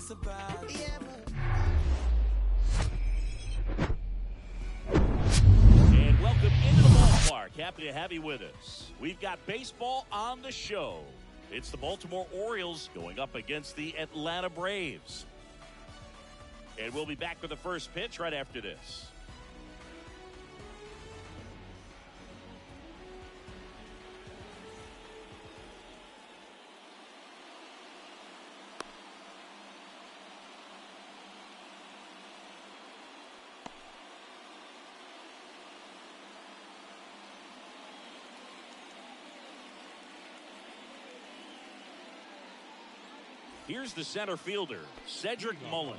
it's about. And welcome into the ballpark. Happy to have you with us. We've got baseball on the show. It's the Baltimore Orioles going up against the Atlanta Braves. And we'll be back with the first pitch right after this. Here's the center fielder, Cedric Mullin.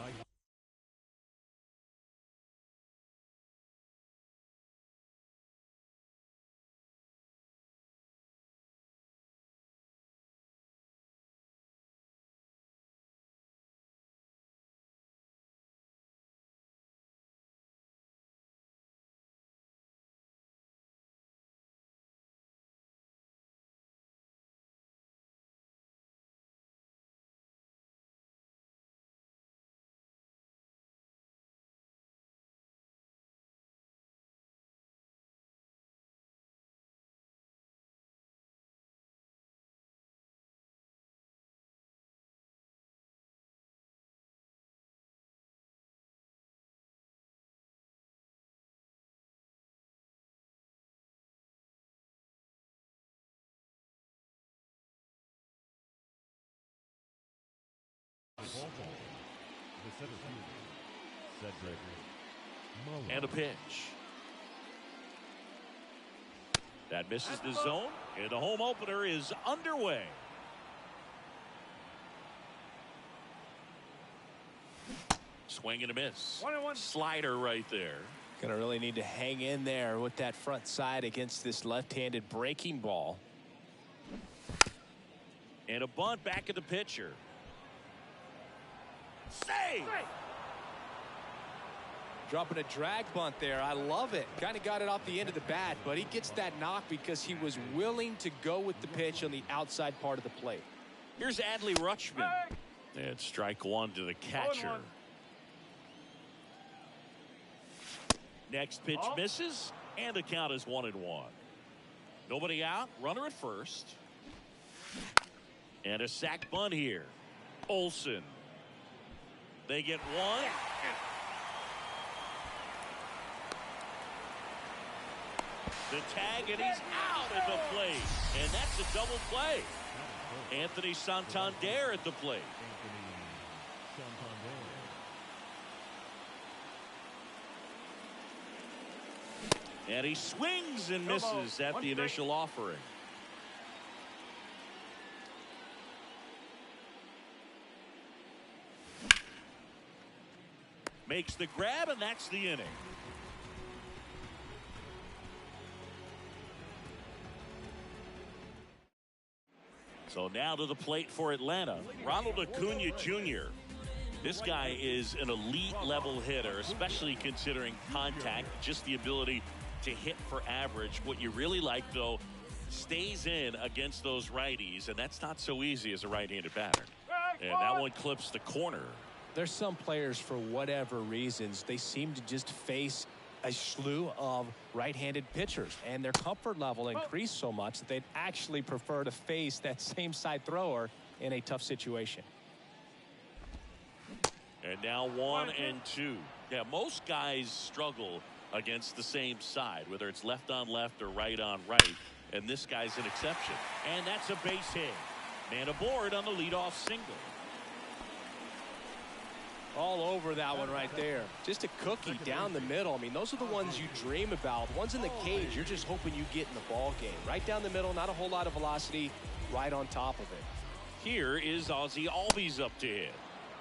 And a pitch. That misses the zone, and the home opener is underway. Swing and a miss. 1-1. Slider right there. Gonna really need to hang in there with that front side against this left-handed breaking ball. And a bunt back at the pitcher. Save! Dropping a drag bunt there. I love it. Kind of got it off the end of the bat, but he gets that knock because he was willing to go with the pitch on the outside part of the plate. Here's Adley Rutschman. And strike one to the catcher. Next pitch misses, and the count is 1-1. Nobody out, runner at first. And a sac bunt here. Olsen. They get one. The tag, and he's out at the plate. And that's a double play. Anthony Santander at the plate. And he swings and misses at the initial offering. Makes the grab, and that's the inning. So now to the plate for Atlanta, Ronald Acuna Jr. This guy is an elite level hitter, especially considering contact, just the ability to hit for average. What you really like, though, stays in against those righties, and that's not so easy as a right-handed batter. And that one clips the corner. There's some players, for whatever reasons, they seem to just face a slew of right-handed pitchers, and their comfort level increased so much that they'd actually prefer to face that same side thrower in a tough situation. And now 1-2. Yeah, most guys struggle against the same side, whether it's left on left or right on right, and this guy's an exception. And that's a base hit. Man aboard on the leadoff single. All over that one right there. Just a cookie down the middle. I mean, those are the ones you dream about. The ones in the cage, you're just hoping you get in the ball game. Right down the middle, not a whole lot of velocity, right on top of it. Here is Ozzie Albies up to hit.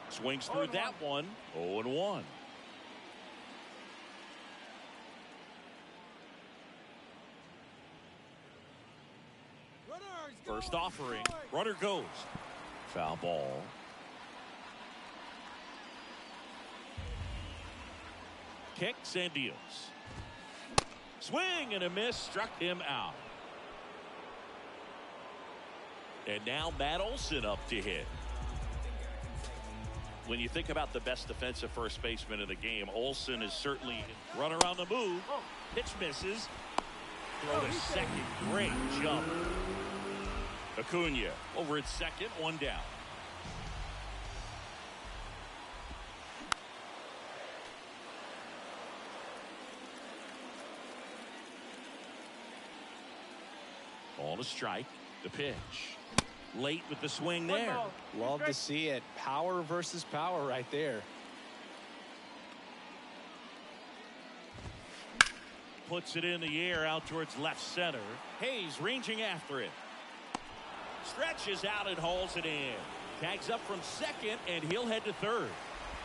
Swings through that one. 0-1. First offering. Runner goes. Foul ball. Kicks and deals. Swing and a miss, struck him out. And now Matt Olson up to hit. When you think about the best defensive first baseman in the game, Olsen is certainly run around the move. Pitch misses. Throw to second. Great jump. Acuna over at second, one down. Ball to strike. The pitch. Late with the swing there. Love to see it. Power versus power right there. Puts it in the air out towards left center. Hayes ranging after it. Stretches out and hauls it in. Tags up from second, and he'll head to third.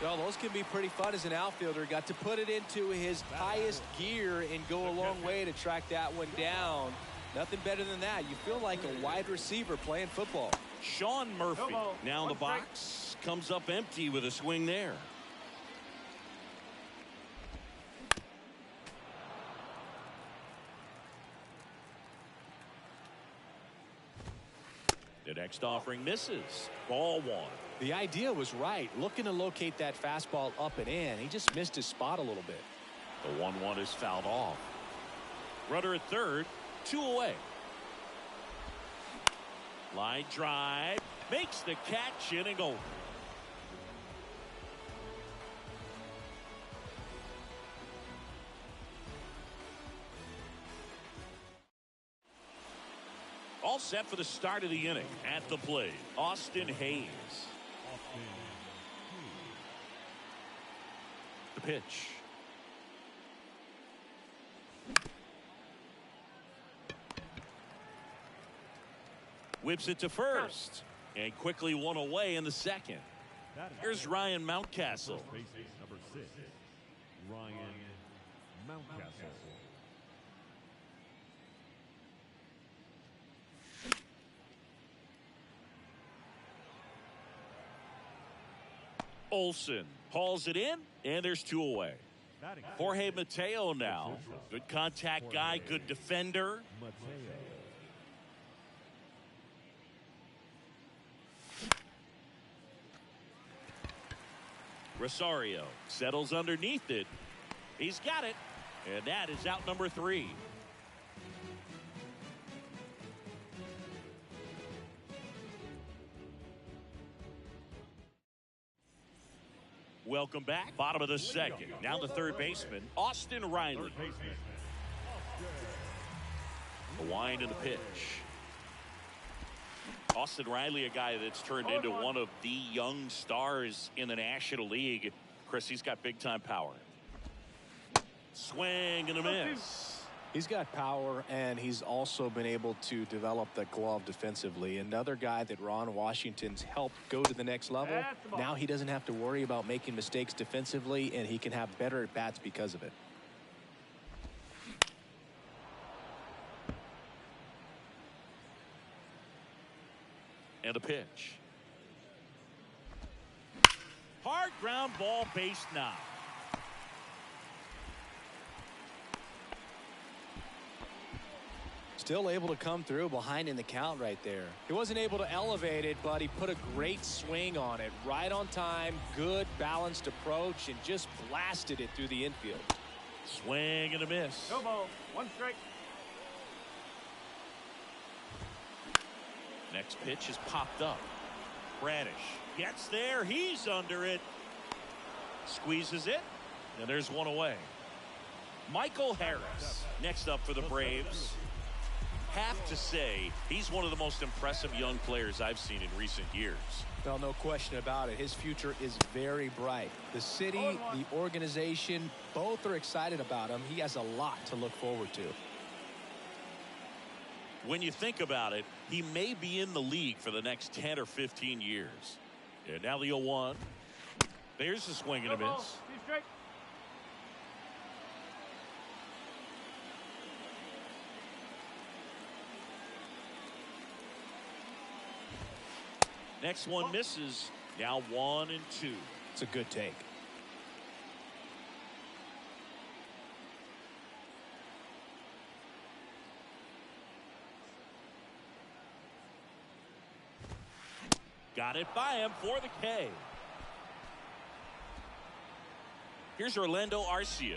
Well, those can be pretty fun as an outfielder. Got to put it into his highest gear and go a long way to track that one down. Nothing better than that. You feel like a wide receiver playing football. Sean Murphy now in the box. Comes up empty with a swing there. The next offering misses. Ball one. The idea was right. Looking to locate that fastball up and in. He just missed his spot a little bit. The 1-1 is fouled off. Runner at third. 2 away. Line drive. Makes the catch, inning over. All set for the start of the inning. At the plate, Austin Hayes. The pitch. Whips it to first. And quickly one away in the second. Here's Ryan Mountcastle. Number 6, Ryan Mountcastle. Olsen hauls it in, and there's 2 away. Jorge Mateo now. Good contact guy, good defender. Rosario settles underneath it. He's got it, and that is out number 3. Welcome back. Bottom of the second. Now the third baseman, Austin Riley. The wind and the pitch. Austin Riley, a guy that's turned into one of the young stars in the National League. Chris, he's got big-time power. Swing and a miss. He's got power, and he's also been able to develop the glove defensively. Another guy that Ron Washington's helped go to the next level. Now he doesn't have to worry about making mistakes defensively, and he can have better at-bats because of it. And a pitch. Hard ground ball, base knock. Still able to come through behind in the count right there. He wasn't able to elevate it, but he put a great swing on it. Right on time, good balanced approach, and just blasted it through the infield. Swing and a miss. No ball, 1 strike. Next pitch is popped up. Bradish gets there. He's under it. Squeezes it. And there's 1 away. Michael Harris next up for the Braves. Have to say, he's one of the most impressive young players I've seen in recent years. Well, no question about it. His future is very bright. The city, the organization, both are excited about him. He has a lot to look forward to. When you think about it, he may be in the league for the next 10 or 15 years. And now the 0-1. There's the swing and a miss. Next one misses. Now 1 and 2. It's a good take. Got it by him for the K. Here's Orlando Arcia.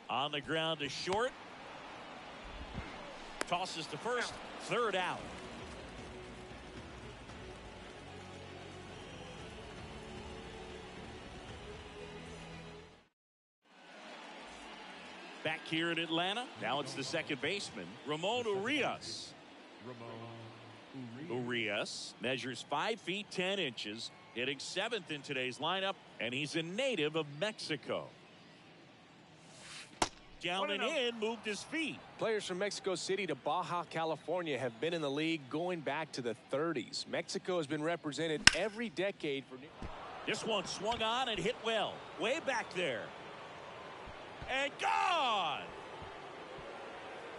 On the ground to short. Tosses to first. Third out. Back here in Atlanta. Now it's the second baseman, Ramon Urias. Urias measures 5 feet 10 inches, hitting 7th in today's lineup, and he's a native of Mexico. Down and in, moved his feet. Players from Mexico City to Baja California have been in the league going back to the 30s. Mexico has been represented every decade for. This one swung on and hit well, way back there. And gone.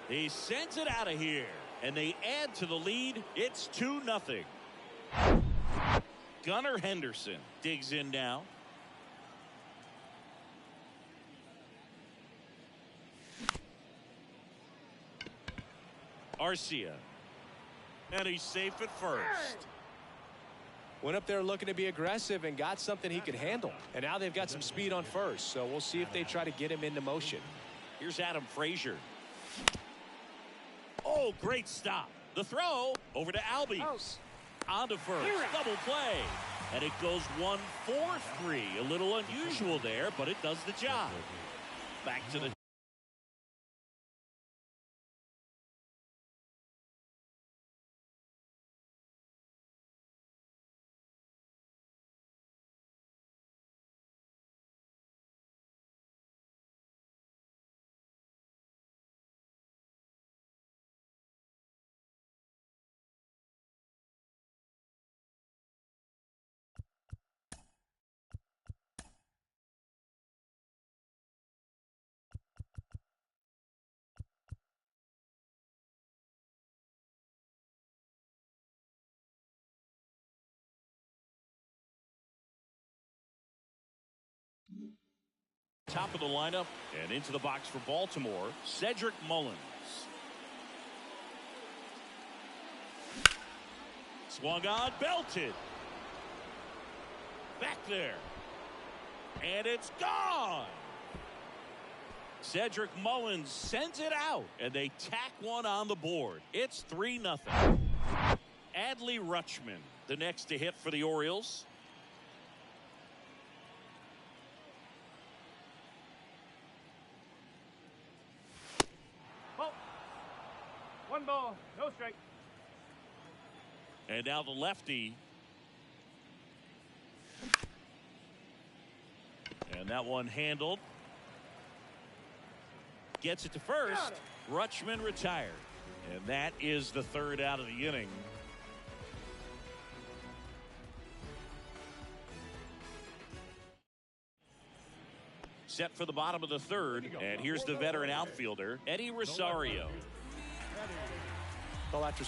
He sends it out of here, and they add to the lead. It's 2-0. Gunnar Henderson digs in now. Arcia. And he's safe at first. Went up there looking to be aggressive and got something he could handle. And now they've got some speed on first, so we'll see if they try to get him into motion. Here's Adam Frazier. Oh, great stop. The throw over to Albies. On to first. Double play. And it goes 1-4-3. A little unusual there, but it does the job. Back to the top of the lineup and into the box for Baltimore, Cedric Mullins. Swung on, belted. Back there. And it's gone. Cedric Mullins sends it out, and they tack one on the board. It's 3-0. Adley Rutschman, the next to hit for the Orioles. One ball, no strike. And now the lefty. And that one handled. Gets it to first. Rutschman retired. And that is the third out of the inning. Set for the bottom of the third. And here's the veteran outfielder, Eddie Rosario. Well, after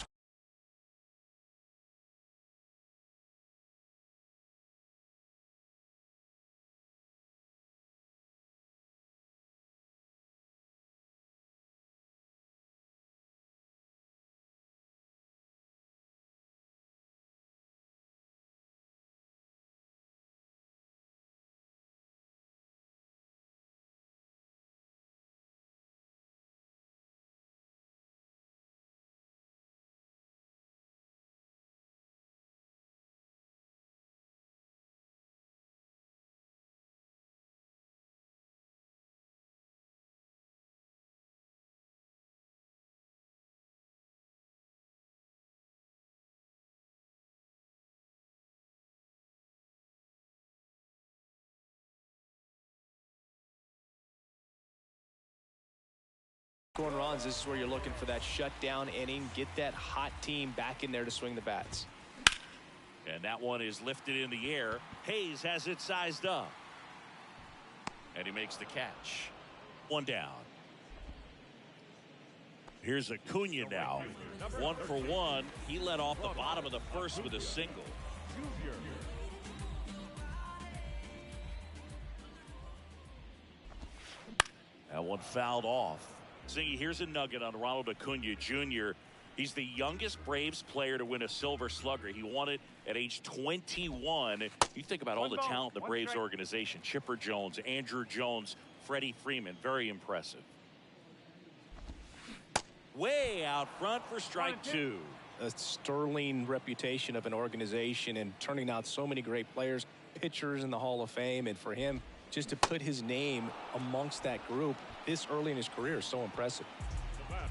scoring runs, this is where you're looking for that shutdown inning. Get that hot team back in there to swing the bats. And that one is lifted in the air. Hayes has it sized up. And he makes the catch. One down. Here's Acuna now. 1 for 1. He led off the bottom of the first with a single. That one fouled off. Zingy, here's a nugget on Ronald Acuna Jr. He's the youngest Braves player to win a Silver Slugger. He won it at age 21. You think about all the talent in the Braves organization. Chipper Jones, Andrew Jones, Freddie Freeman. Very impressive. Way out front for strike two. A sterling reputation of an organization and turning out so many great players, pitchers in the Hall of Fame, and for him just to put his name amongst that group this early in his career is so impressive.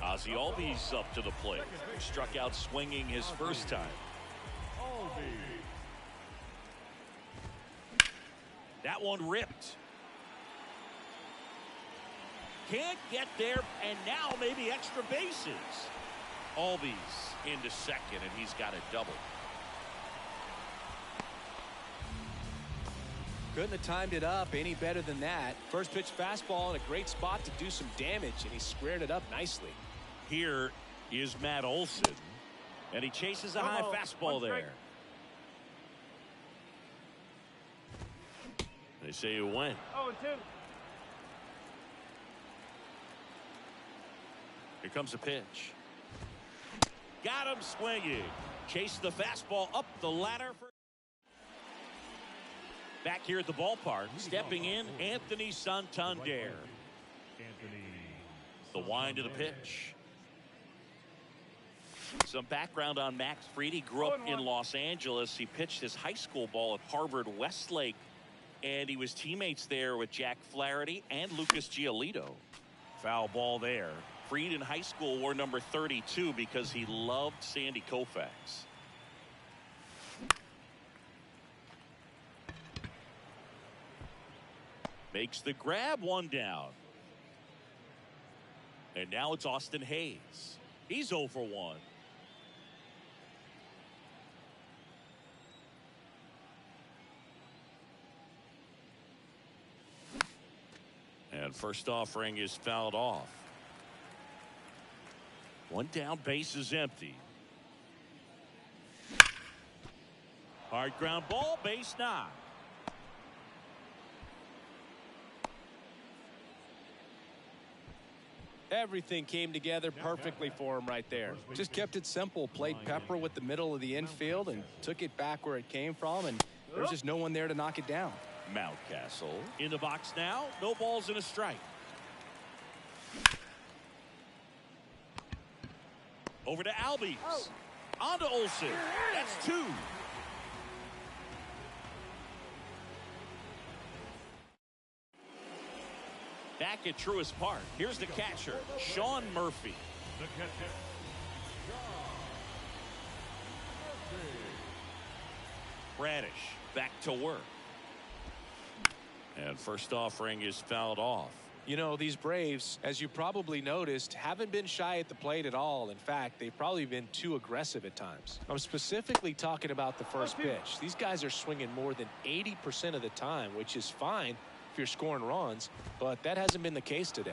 Ozzie Albies up to the plate. Struck out swinging his first time. That one ripped. Can't get there, and now maybe extra bases. Albies into second, and he's got a double. Couldn't have timed it up any better than that. First pitch fastball in a great spot to do some damage, and he squared it up nicely. Here is Matt Olson, and he chases a high fastball there. They say you win. 0-2. Here comes a pitch. Got him swinging. Chase the fastball up the ladder. Back here at the ballpark, stepping in, Anthony Santander. The wind of the pitch. Some background on Max Fried. He grew up in Los Angeles. He pitched his high school ball at Harvard Westlake, and he was teammates there with Jack Flaherty and Lucas Giolito. Foul ball there. Fried in high school wore number 32 because he loved Sandy Koufax. Makes the grab, one down. And now it's Austin Hayes. He's 0 for 1. And first offering is fouled off. One down, base is empty. Hard ground ball, base knock. Everything came together perfectly for him right there. Just kept it simple. Played pepper with the middle of the infield and took it back where it came from, and there's just no one there to knock it down. Mountcastle in the box now. No balls and a strike. Over to Albies. On to Olson. That's 2. Back at Truist Park. Here's the catcher, Sean Murphy. The catcher, Bradish back to work. And first offering is fouled off. You know, these Braves, as you probably noticed, haven't been shy at the plate at all. In fact, they've probably been too aggressive at times. I'm specifically talking about the first pitch. These guys are swinging more than 80% of the time, which is fine if you're scoring runs, but that hasn't been the case today.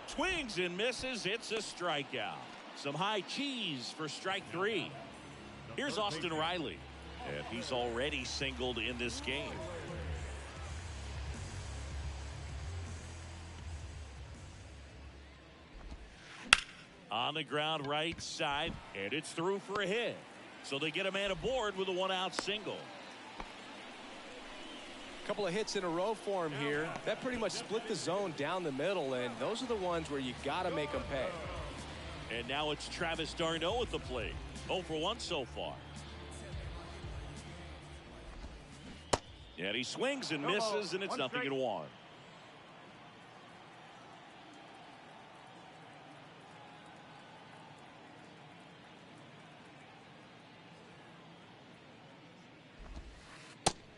Swings and misses. It's a strikeout. Some high cheese for strike 3. Here's Austin Riley, and he's already singled in this game. On the ground right side, and it's through for a hit. So they get a man aboard with a 1-out single. Couple of hits in a row for him here. That pretty much split the zone down the middle, and those are the ones where you got to make them pay. And now it's Travis d'Arnaud at the plate. 0 for 1 so far. And he swings and misses, and it's 0-1.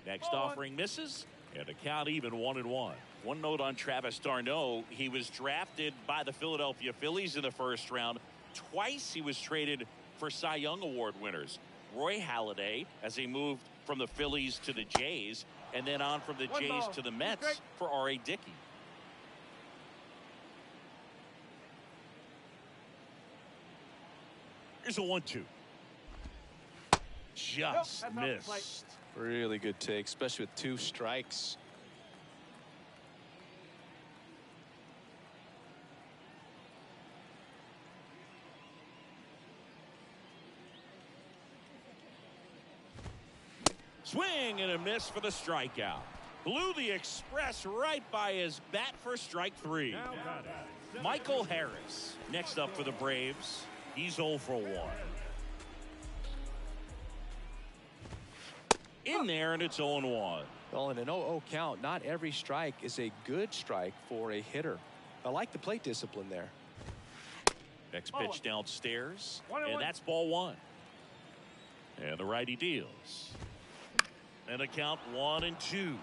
Next offering misses, and the count even 1-1. One note on Travis d'Arnaud: he was drafted by the Philadelphia Phillies in the first round. Twice he was traded for Cy Young Award winners. Roy Halladay, as he moved from the Phillies to the Jays, and then on from the Jays to the Mets for R.A. Dickey. Here's a 1-2. Just missed. Really good take, especially with 2 strikes. Swing and a miss for the strikeout. Blew the express right by his bat for strike 3. Michael Harris next up for the Braves. He's 0 for 1. In there, and it's 0-1. Well, in an 0-0 count, not every strike is a good strike for a hitter. I like the plate discipline there. Next pitch downstairs, and that's ball 1. And the righty deals. And a count 1-2.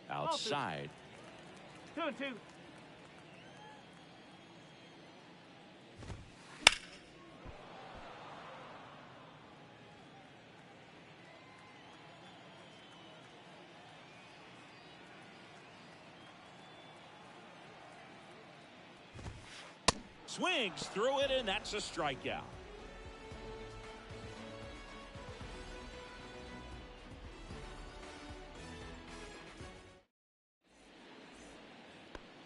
Outside. 2-2. Swings through it, and that's a strikeout.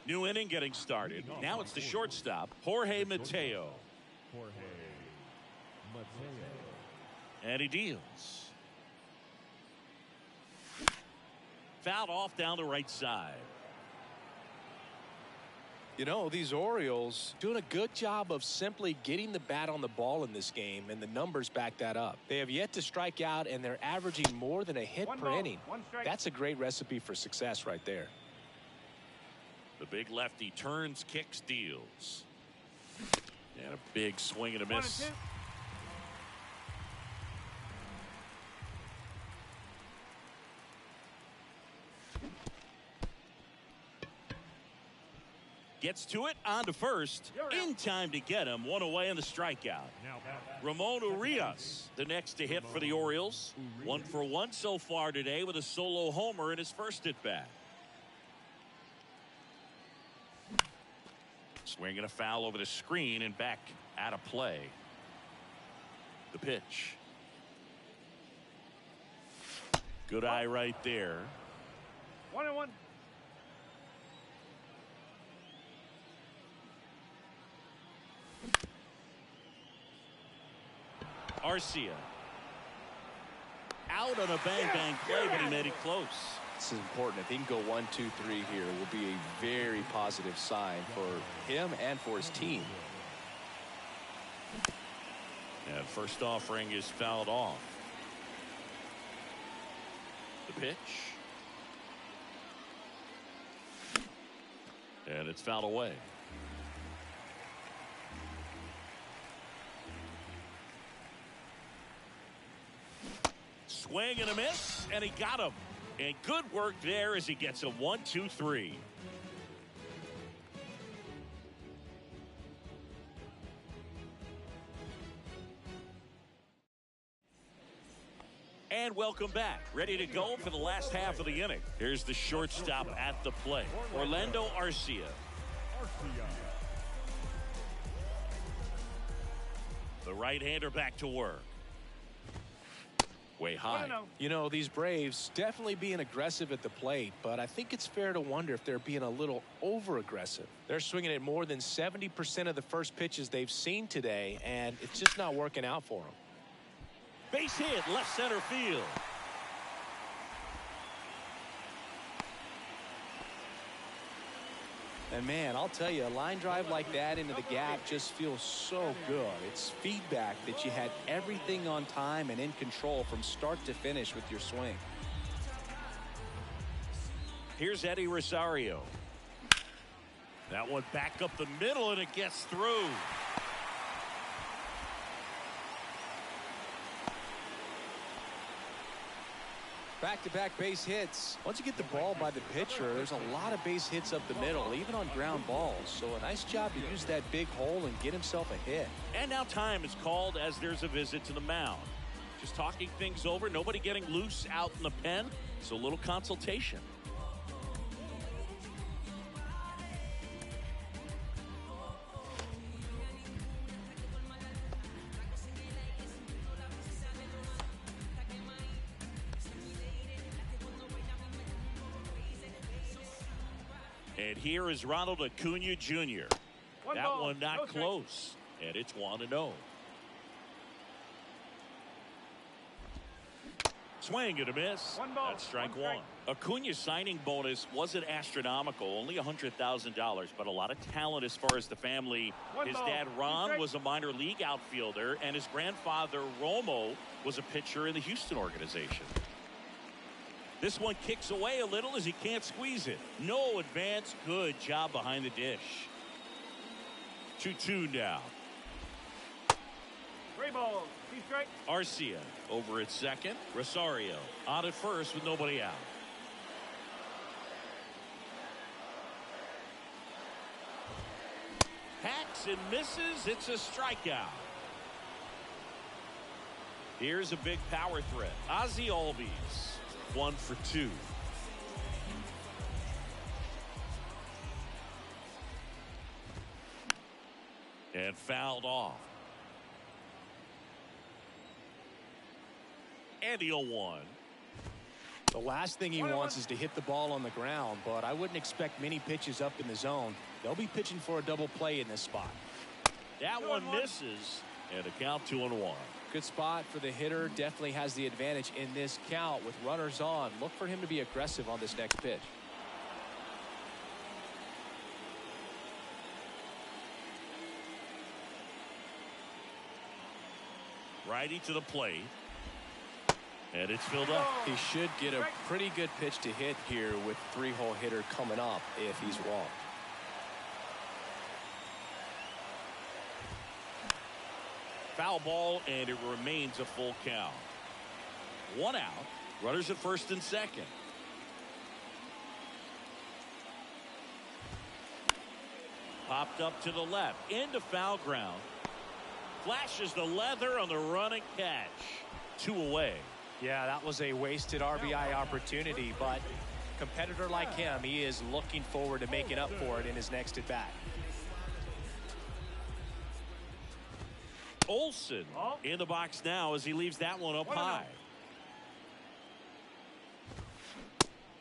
New inning getting started. Now it's the shortstop, Jorge Mateo. And he deals. Fouled off down the right side. You know, these Orioles doing a good job of simply getting the bat on the ball in this game, and the numbers back that up. They have yet to strike out, and they're averaging more than a hit per inning. That's a great recipe for success right there. The big lefty turns, kicks, deals. And a big swing and a miss. 1-2. Gets to it, on to first. In time to get him. One away in the strikeout. Ramon Urias, the next to hit for the Orioles. 1 for 1 so far today with a solo homer in his first at bat. Swing and a foul over the screen and back out of play. The pitch. Good eye right there. 1-1. Arcia. Out on a bang play, but he made it close. This is important. If he can go 1, 2, 3 here, it will be a very positive sign for him and for his team. And first offering is fouled off. The pitch. And it's fouled away. Swing and a miss, and he got him. And good work there as he gets a 1, 2, 3. And welcome back. Ready to go for the last half of the inning. Here's the shortstop at the plate, Orlando Arcia. The right-hander back to work. Way high. You know, these Braves definitely being aggressive at the plate, but I think it's fair to wonder if they're being a little over-aggressive. They're swinging at more than 70% of the first pitches they've seen today, and it's just not working out for them. Base hit, left center field. And man, I'll tell you, a line drive like that into the gap just feels so good. It's feedback that you had everything on time and in control from start to finish with your swing. Here's Eddie Rosario. That one back up the middle, and it gets through. Back-to-back base hits. Once you get the ball by the pitcher, there's a lot of base hits up the middle, even on ground balls. So a nice job to use that big hole and get himself a hit. And now time is called as there's a visit to the mound. Just talking things over, nobody getting loose out in the pen, so a little consultation. And here is Ronald Acuna Jr. That one not close. And it's 1-0. Swing and a miss. That's strike one. Acuna's signing bonus wasn't astronomical, only $100,000, but a lot of talent as far as the family. His dad Ron was a minor league outfielder, and his grandfather Romo was a pitcher in the Houston organization. This one kicks away a little as he can't squeeze it. No advance. Good job behind the dish. 2-2 now. 3 balls. 2 strikes. Arcia over at second. Rosario on at first with nobody out. Hacks and misses. It's a strikeout. Here's a big power threat. Ozzie Albies 1 for 2. And fouled off. And the 0-1. The last thing he wants is to hit the ball on the ground, but I wouldn't expect many pitches up in the zone. They'll be pitching for a double play in this spot. That one misses, and a count 2-1. Good spot for the hitter. Definitely has the advantage in this count with runners on. Look for him to be aggressive on this next pitch. Righty to the plate. And it's filled up. He should get a pretty good pitch to hit here with 3-hole hitter coming up if he's walked. Foul ball, and it remains a full count. 1 out. Runners at first and second. Popped up to the left. Into foul ground. Flashes the leather on the running catch. 2 away. Yeah, that was a wasted RBI opportunity, but competitor like him, he is looking forward to making up for it in his next at bat. Olsen in the box now as he leaves that one up high.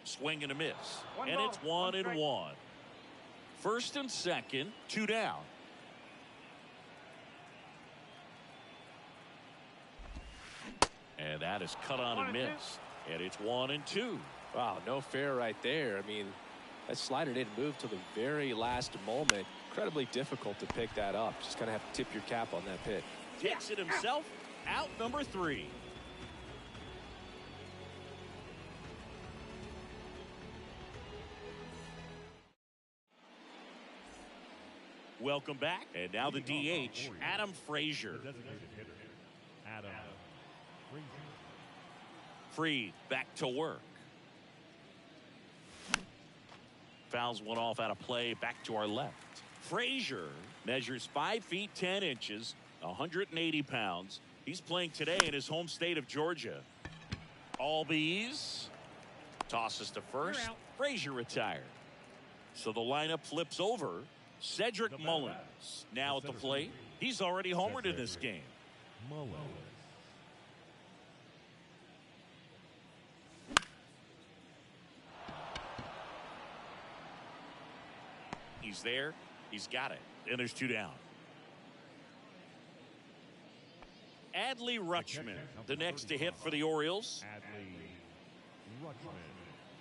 Swing and a miss. And it's 1-1. First and second, 2 down. And that is cut on and missed. And it's 1-2. Wow, no fair right there. I mean, that slider didn't move till the very last moment. Incredibly difficult to pick that up. Just going to have to tip your cap on that pitch. Takes it himself. Out number 3. Welcome back. And now the DH, Adam Frazier. Freed back to work. Fouls one off out of play. Back to our left. Frazier measures 5 feet 10 inches, 180 pounds. He's playing today in his home state of Georgia. Albies tosses to first. Frazier retired. So the lineup flips over. Cedric Mullins now at the plate. He's already homered in this game. He's there. He's got it. And there's 2 down. Adley Rutschman, the next to hit for the Orioles.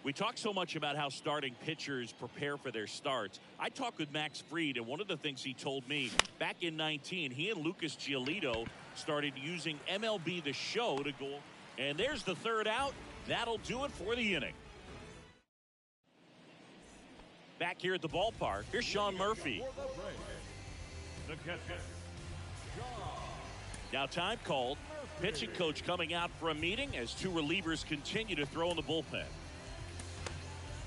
We talk so much about how starting pitchers prepare for their starts. I talked with Max Fried, and one of the things he told me back in 19, he and Lucas Giolito started using MLB The Show to go. And there's the 3rd out. That'll do it for the inning. Back here at the ballpark, here's Sean Murphy. Now time called. Pitching coach coming out for a meeting as 2 relievers continue to throw in the bullpen.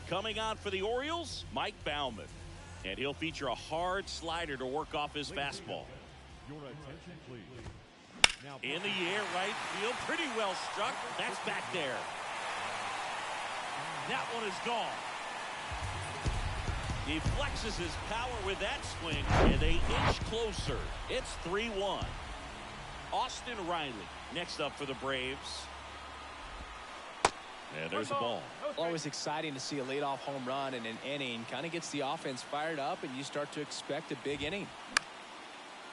Coming on for the Orioles, Mike Baumann. And he'll feature a hard slider to work off his fastball. In the air, right field. Pretty well struck. That's back there. That one is gone. He flexes his power with that swing, and they inch closer. It's 3-1. Austin Riley next up for the Braves. And there's a ball. Always exciting to see a leadoff home run in an inning. Kind of gets the offense fired up, and you start to expect a big inning.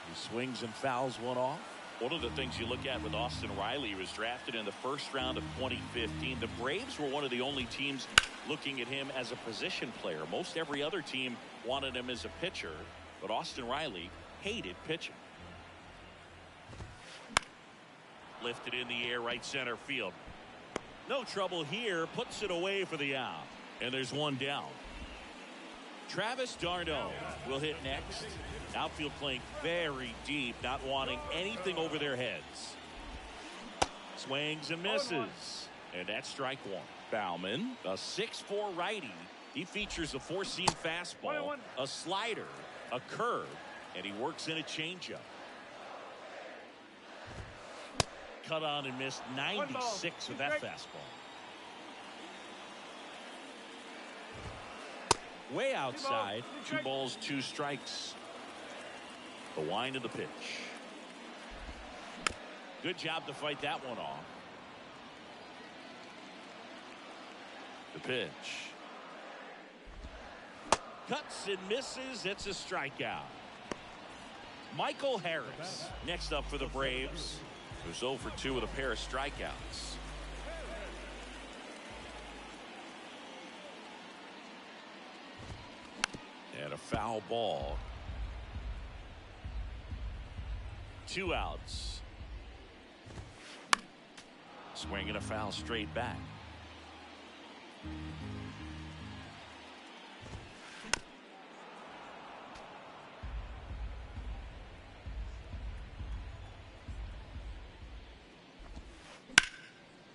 He swings and fouls one off. One of the things you look at with Austin Riley, he was drafted in the first round of 2015. The Braves were one of the only teams looking at him as a position player. Most every other team wanted him as a pitcher, but Austin Riley hated pitching. Lifted in the air, right center field. No trouble here, puts it away for the out. And there's one down. Travis d'Arnaud will hit next. Outfield playing very deep, not wanting anything over their heads. Swings and misses. And that's strike one. Bauman, a 6'4" righty. He features a four-seam fastball, a slider, a curve, and he works in a changeup. Cut on and missed 96 with that fastball. Way outside. 2 balls, 2 strikes. The wind of the pitch. Good job to fight that one off. The pitch. Cuts and misses. It's a strikeout. Michael Harris next up for the Braves. Who's 0 for 2 with a pair of strikeouts. And a foul ball. 2 outs. Swinging a foul straight back.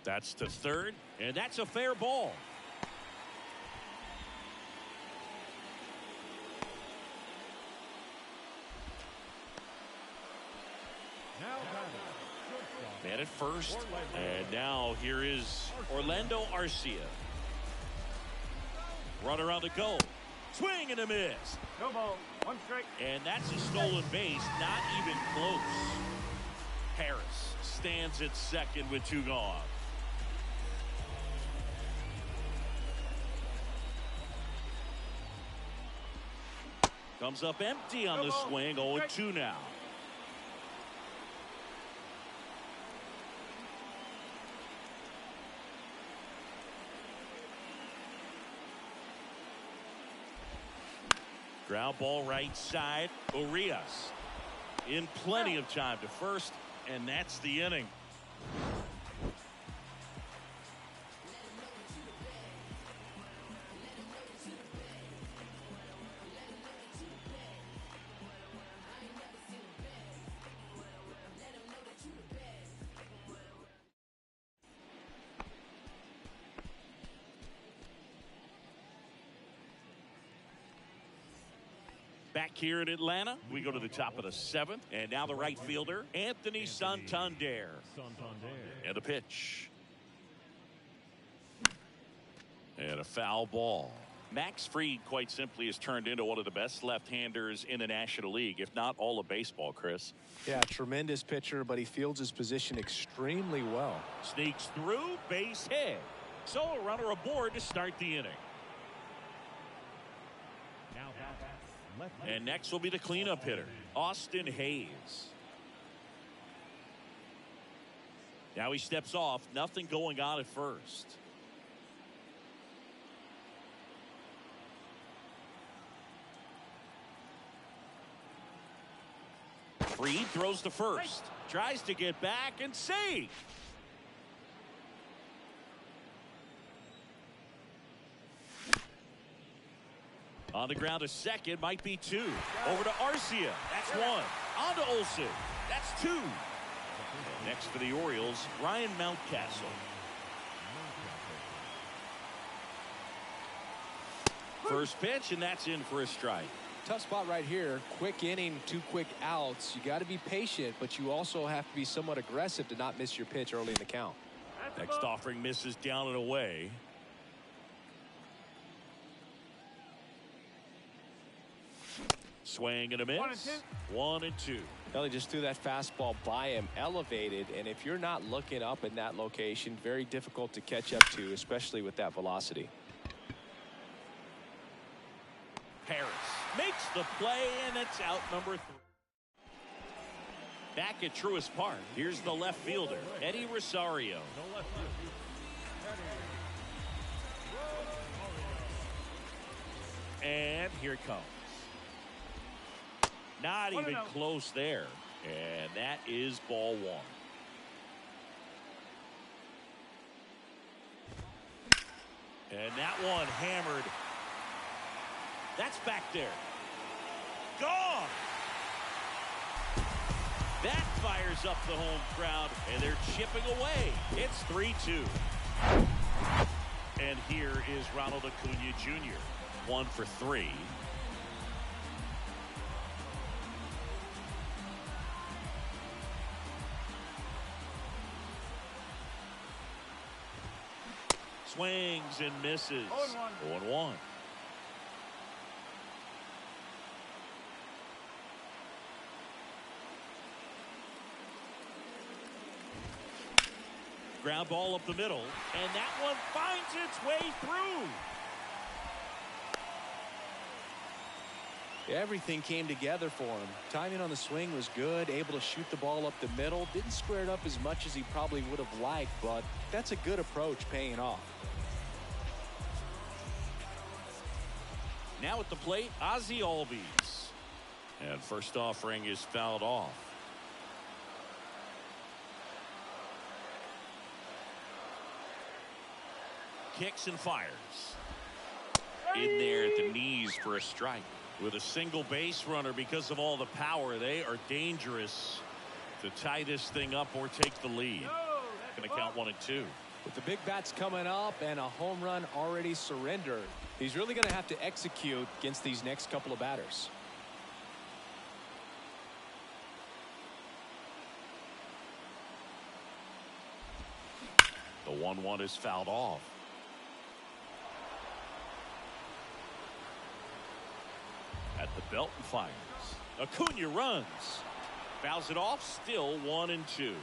That's to third, and that's a fair ball. Man at first, and now here is Orlando Arcia. Runner on the go. Swing and a miss. No ball. 1 strike. And that's a stolen base, not even close. Harris stands at second with 2 gone. Comes up empty on the swing. 0-2 now. Ground ball right side. Urias in plenty of time to first, and that's the inning. Back here in Atlanta, we go to the top of the 7th, and now the right fielder, Anthony Santander. And the pitch. And a foul ball. Max Fried, quite simply, has turned into one of the best left-handers in the National League, if not all of baseball, Chris. Yeah, tremendous pitcher, but he fields his position extremely well. Sneaks through, base hit. So a runner aboard to start the inning. And next will be the cleanup hitter, Austin Hayes. Now he steps off, nothing going on at first. Fried throws to first, tries to get back and save. On the ground to second, might be 2. Over to Arcia. That's 1. On to Olsen. That's 2. And next for the Orioles, Ryan Mountcastle. First pitch, and that's in for a strike. Tough spot right here. Quick inning, 2 quick outs. You got to be patient, but you also have to be somewhat aggressive to not miss your pitch early in the count. Next offering misses down and away. Swing and a miss. 1-2. 1-2. Well, he just threw that fastball by him, elevated, and if you're not looking up in that location, very difficult to catch up to, especially with that velocity. Harris makes the play, and it's out number 3. Back at Truist Park, here's the left fielder, Eddie Rosario. And here it comes. Not even close there. And that is ball 1. And that one hammered. That's back there. Gone. That fires up the home crowd, and they're chipping away. It's 3-2. And here is Ronald Acuna Jr. 1 for 3. Swings and misses. 0-1. Ground ball up the middle, and that one finds its way through. Everything came together for him. Timing on the swing was good, able to shoot the ball up the middle. Didn't square it up as much as he probably would have liked, but that's a good approach, paying off. Now at the plate, Ozzie Albies. And first offering is fouled off. Kicks and fires. In there at the knees for a strike. With a single base runner, because of all the power, they are dangerous to tie this thing up or take the lead. Going to count 1 and 2. With the big bats coming up and a home run already surrendered, he's really going to have to execute against these next couple of batters. The 1-1 is fouled off. At the belt and fires. Acuna runs. Fouls it off. Still 1 and 2.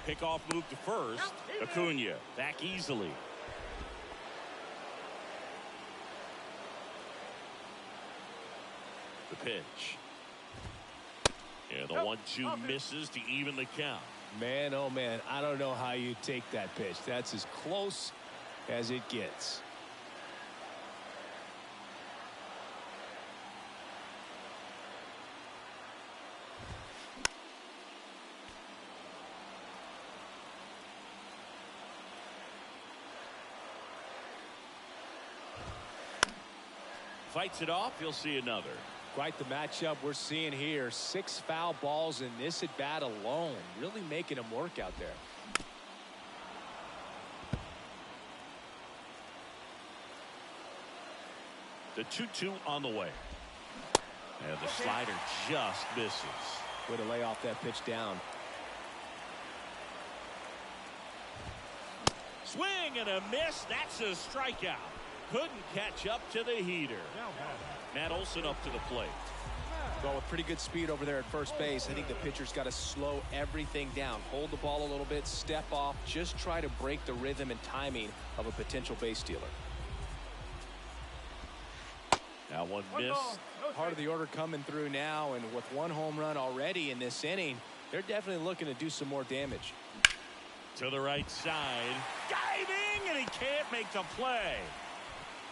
Pickoff move to first. Acuna back easily. The pitch. Yeah, the 1-2 misses to even the count. Man, oh man, I don't know how you take that pitch. That's as close as it gets. Fights it off. You'll see another. Quite the matchup we're seeing here. 6 foul balls in this at bat alone. Really making him work out there. The 2-2 on the way. And the slider just misses. Way to lay off that pitch down. Swing and a miss. That's a strikeout. Couldn't catch up to the heater. Matt Olson up to the plate. Well, with pretty good speed over there at first base, I think the pitcher's got to slow everything down. Hold the ball a little bit, step off, just try to break the rhythm and timing of a potential base stealer. Now one miss. Part of the order coming through now, and with 1 home run already in this inning, they're definitely looking to do some more damage. To the right side. Diving, and he can't make the play.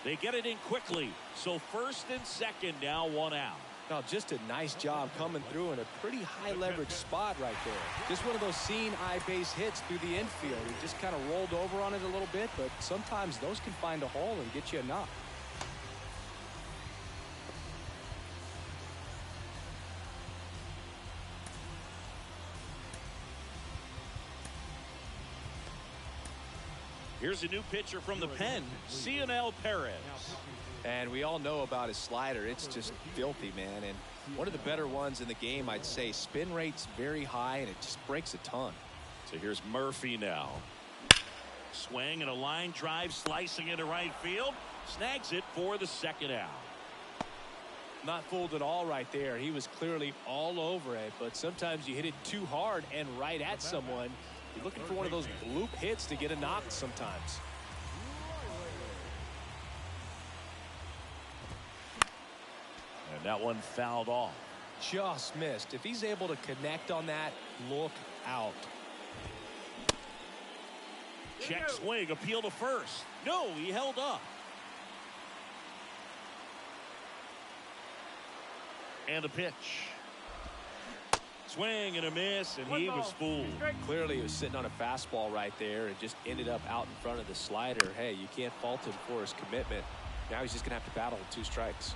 They get it in quickly. So first and second, now 1 out. Now, just a nice job coming through in a pretty high leverage spot right there. Just one of those seeing eye base hits through the infield. He just kind of rolled over on it a little bit, but sometimes those can find a hole and get you a knock. Here's a new pitcher from the pen, Cionel Perez. And we all know about his slider. It's just filthy, man. And one of the better ones in the game, I'd say. Spin rate's very high, and it just breaks a ton. So here's Murphy now. Swing and a line drive, slicing into right field. Snags it for the second out. Not fooled at all right there. He was clearly all over it, but sometimes you hit it too hard and right at someone. You're looking for one of those bloop hits to get a knock sometimes. And that one fouled off. Just missed. If he's able to connect on that, look out. Check swing, appeal to first. No, he held up. And a pitch. Swing and a miss, and he was fooled. Clearly he was sitting on a fastball right there and just ended up out in front of the slider. Hey, you can't fault him for his commitment. Now he's just going to have to battle with 2 strikes.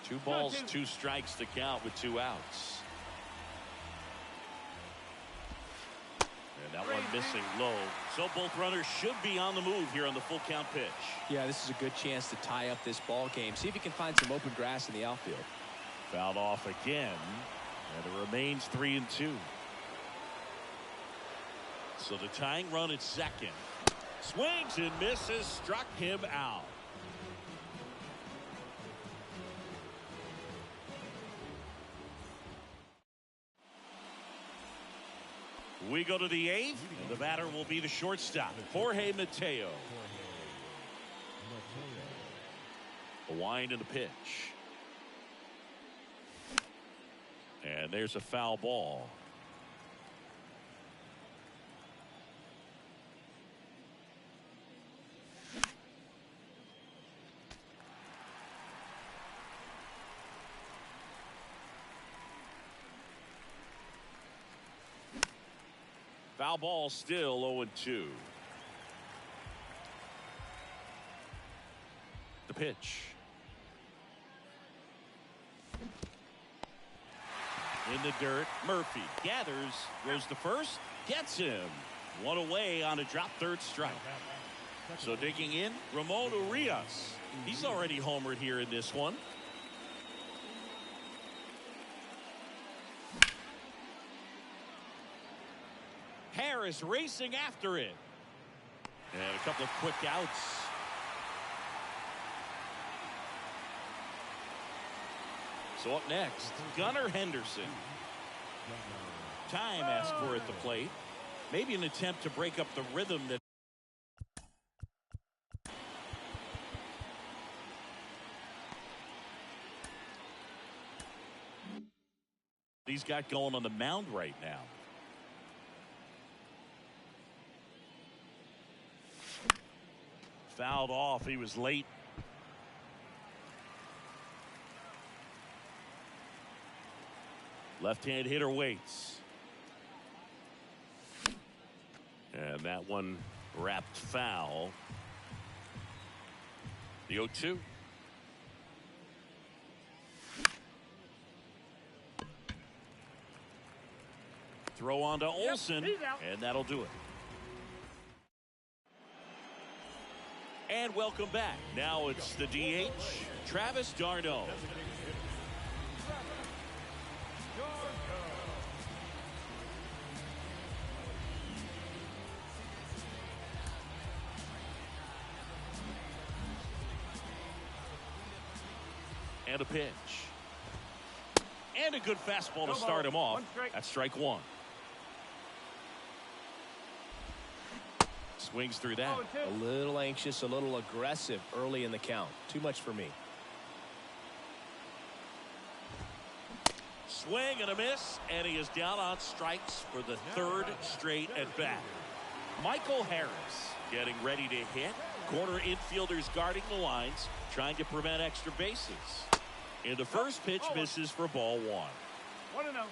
2 balls, 2 strikes to count with 2 outs. And that one missing low. So both runners should be on the move here on the full count pitch. Yeah, this is a good chance to tie up this ball game. See if he can find some open grass in the outfield. Fouled off again. And it remains 3-2. So the tying run at second. Swings and misses. Struck him out. We go to the 8th, and the batter will be the shortstop, Jorge Mateo. A wind and a pitch. And there's a foul ball. Foul ball, still 0-2. The pitch. In the dirt, Murphy gathers, goes to first, gets him. 1 away on a drop third strike. So digging in, Ramon Urias. He's already homered here in this one. Harris racing after it. And a couple of quick outs. So up next, Gunnar Henderson. Time asked for at the plate. Maybe an attempt to break up the rhythm that he's got going on the mound right now. Fouled off. He was late. Left-hand hitter waits. And that one wrapped foul. The 0-2. Throw on to Olsen, and that'll do it. And welcome back. Now it's the DH, Travis d'Arnaud. And a pitch. And a good fastball to start him off. That's strike 1. Swings through that. A little anxious, a little aggressive early in the count. Too much for me. Swing and a miss, and he is down on strikes for the 3rd straight at bat. Michael Harris getting ready to hit. Corner infielders guarding the lines, trying to prevent extra bases. And the first pitch misses for ball 1. 1-0.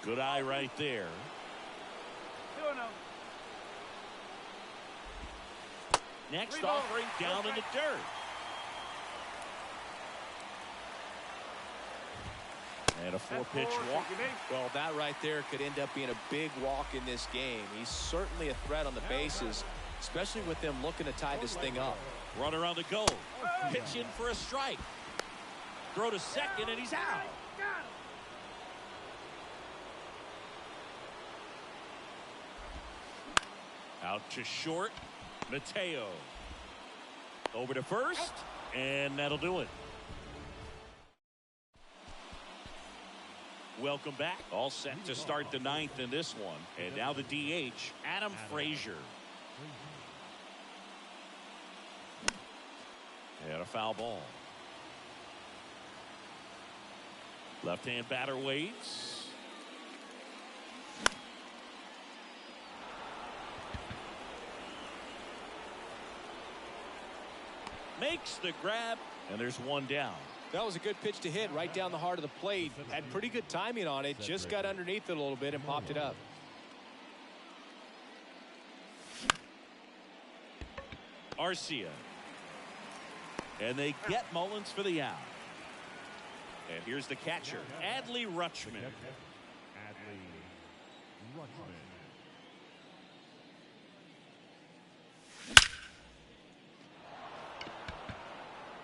Good eye right there. 2-0. Next offering down in the dirt. And a 4-pitch walk. Well, that right there could end up being a big walk in this game. He's certainly a threat on the bases, especially with them looking to tie this thing up. Runner on the go. Pitch in for a strike. Throw to second, and he's out. Out to short. Mateo. Over to first. And that'll do it. Welcome back. All set to start the ninth in this one. And now the DH, Adam Frazier. And a foul ball. Left-hand batter waits. Makes the grab, and there's one down. That was a good pitch to hit right down the heart of the plate. Had pretty good timing on it. Just got underneath it a little bit and popped it up. Arcia. And they get Mullins for the out. And here's the catcher, Adley Rutschman.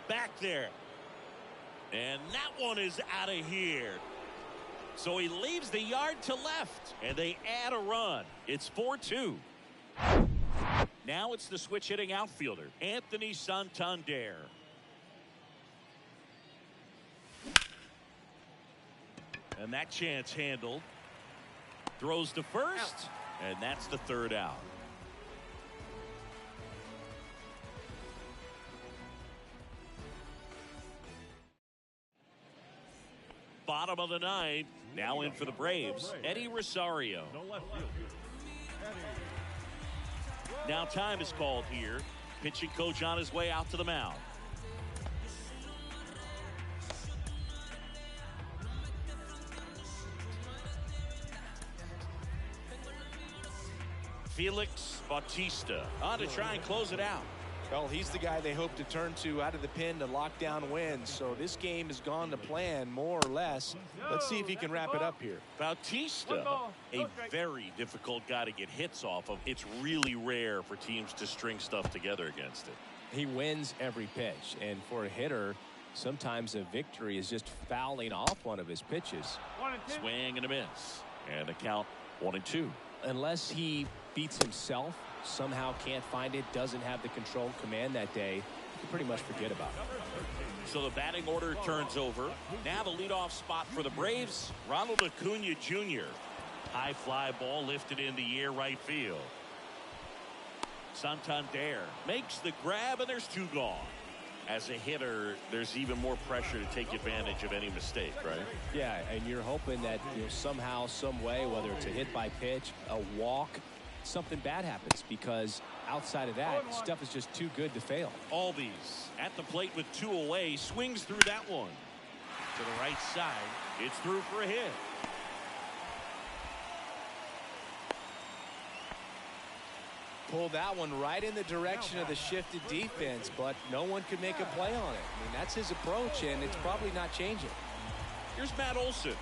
Back there. And that one is out of here. So he leaves the yard to left. And they add a run. It's 4-2. Now it's the switch hitting outfielder, Anthony Santander. And that chance handled. Throws to first. And that's the third out. Bottom of the ninth. Now in for the Braves, Eddie Rosario. Now time is called here. Pitching coach on his way out to the mound. Felix Bautista on to try and close it out. Well, he's the guy they hope to turn to out of the pen to lock down wins. So this game has gone to plan more or less. Let's see if he can wrap it up here. Bautista, a very difficult guy to get hits off of. It's really rare for teams to string stuff together against it. He wins every pitch, and for a hitter, sometimes a victory is just fouling off one of his pitches. Swing and a miss, and the count 1-2. Unless he beats himself, somehow can't find it, doesn't have the control command that day, you can pretty much forget about it. So the batting order turns over. Now the leadoff spot for the Braves, Ronald Acuna Jr. High fly ball lifted in the air right field. Santander makes the grab, and there's two gone. As a hitter, there's even more pressure to take advantage of any mistake, right? Yeah, and you're hoping that somehow, some way, whether it's a hit by pitch, a walk, something bad happens, because outside of that, stuff is just too good to fail. Albies at the plate with two away, swings through that one. To the right side, it's through for a hit. Pulled that one right in the direction of the shifted defense, but no one could make a play on it. I mean, that's his approach, and it's probably not changing. Here's Matt Olson.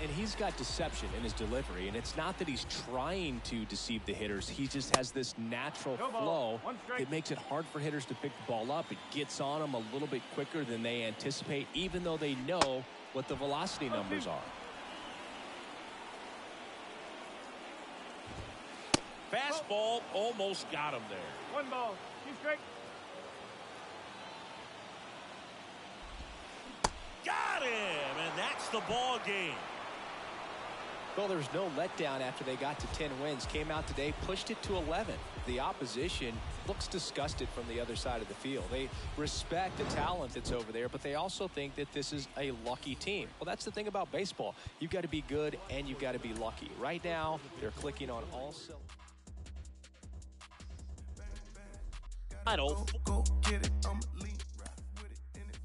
And he's got deception in his delivery, and it's not that he's trying to deceive the hitters. He just has this natural flow. It makes it hard for hitters to pick the ball up. It gets on them a little bit quicker than they anticipate, even though they know what the velocity numbers are. Fastball almost got him there. One ball. He's straight. Got him, and that's the ball game. Well, there's no letdown after they got to 10 wins. Came out today, pushed it to 11. The opposition looks disgusted from the other side of the field. They respect the talent that's over there, but they also think that this is a lucky team. Well, that's the thing about baseball. You've got to be good and you've got to be lucky. Right now, they're clicking on all cylinders. I don't. Go get it, I'm a lean, ride with it, in it,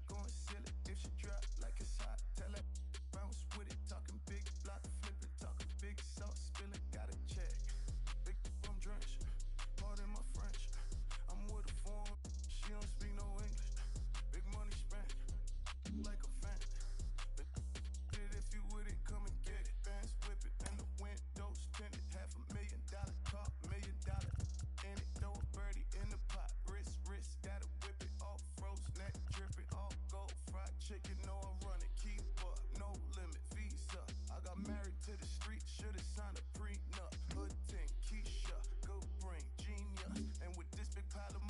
go and sell it, if she drop like it's hot, tell it, bounce with it, talking big block, flip it, talking big sauce, spill it, got a check, big I'm drenched, pardon my French, I'm with a form, she don't speak no English, big money spent, like a fan, but if you with it, come and get it, bands whip it, and the windows tinted, $500,000 car, $1 million, and it, throw a birdie in the pot, wrist, gotta whip it. pile of